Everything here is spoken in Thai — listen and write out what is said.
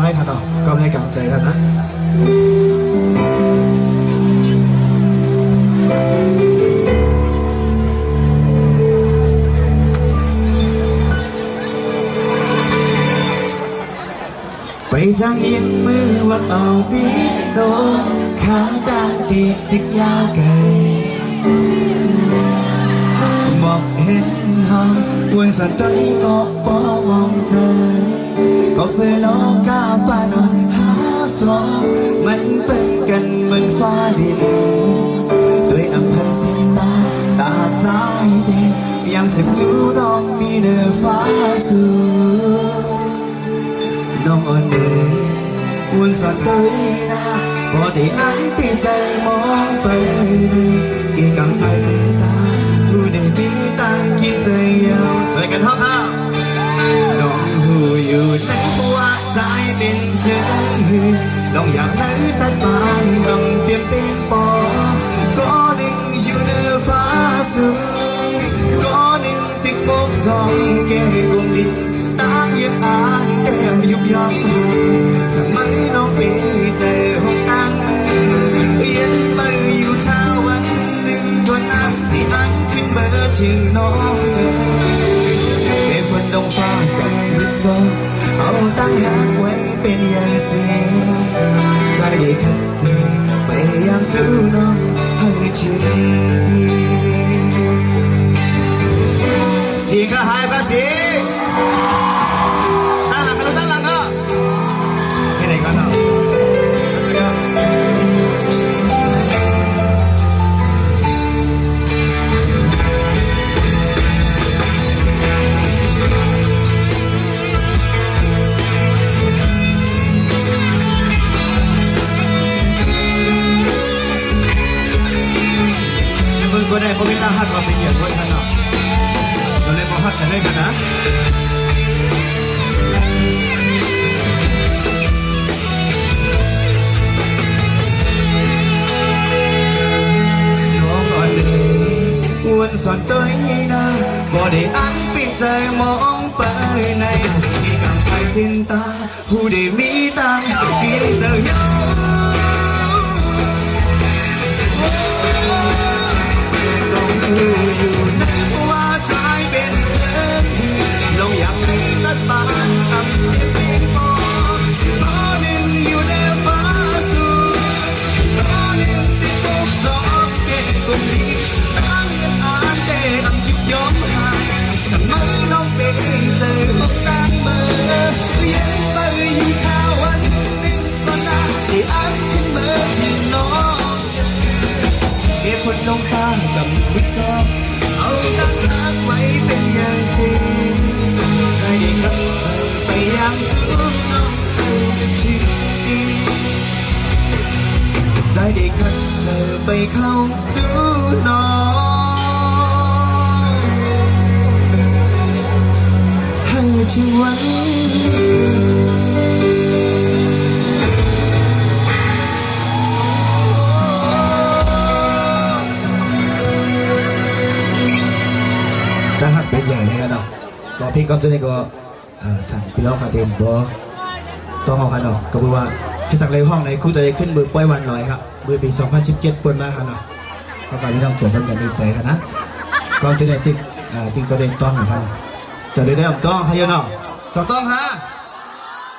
ให้ค่ะเนาะก็ให้กำลังใจกันนะไปทางเอียงมือว่าเอาบิดโดข้างตาติดติดยาวไกลมองเห็นห้องวันสันตย์ก็ปอมองเธอก็เพื่อลองก้าวไปนอนหาสองมันเป็นกันเหมือนฟ้าดินด้วยอำพันสิ้นตาตาใจเด็กยังสิบจูน้องมีเนื้อฟ้าสูงน้องอ่อนเอ๋ยวนสอนเตยนะพอได้อันตีใจมองไปเลยเกี่ยกังสายเส้นตาผู้ได้มีต่างคิดใจยาวช่วยกันห้องข้าวน้องหูอยู่ในหัวใจเป็นเธอน้องอยากให้ชัดบานกำเตรียมเป็นปอก็หนึ่งอยู่เหนือฟ้าสูงก็หนึ่งติดปกทองแก่กลมดินต่างยังอ่านแก้มยุบยับสมัยน้องปีใจห้องตั้งเย็นไปอยู่เช้าวันหนึ่งวันนั้นที่อันขึ้นเบอร์ถึงน้องเก็บวันดงฟ้ากับลึกก็เอาตั้งหักไว้เป็นอย่างเสียใจได้ขัดใจไปยังจูน้องให้ชื่นดีเสียงก็หายภาษีตั้งหลังก็ไม่ไหนกันเนาะคนใดคนไม่ตั้งหัดมาเป็นเหยื่อคนท่านเนาะเราเลยมาหัดกันได้กันนะน้องอ่อนเลยวนสอนตัวนะบ่ได้อันปิดใจมองไปในที่กำสายสิ้นตาผู้ได้มีตังเพียงเจอยาอยู่ในหัวใจเป็นเธอลองอยากมีสักบานทำให้เป็นพอก็หนึ่งอยู่ในฟ้าสูงก็หนึ่งติดตกสองเด็กคนนี้ตั้งยังอ่านได้คำยุบย้อมหายสมัยน้องเป็นเจอพบตั้งเมื่อเรียนไปอยู่เช้าวันหนึ่งก็น่าได้อ่านขึ้นเมื่อที่น้องเก็บคนลงข้างกับวิกก็เอาตั้งรักไว้เป็นอย่างสิ่งใจกับเธอไปยังทุกน้องให้เป็นชีวิตใจได้กับเธอไปเข้าทุกน้องให้ชีวิตนะครับเป็นใหญ่เลยเนาะก็พี่ก๊อฟตัวนี้ก็ทางพี่น้องคาเทนบอต้องเอาคันเนาะก็คือว่าพี่สักเลยห้องในคู่ตัวได้ขึ้นเบอร์ป้อยวันลอยครับเบอร์ปี 2017 เปิดมาครับเนาะก็การพี่น้องเกี่ยวกับการดีใจครับนะก่อนจะได้ติ๊กตัวเด็กต้องนะครับจะได้ต้องให้เยอะเนาะต้องฮะ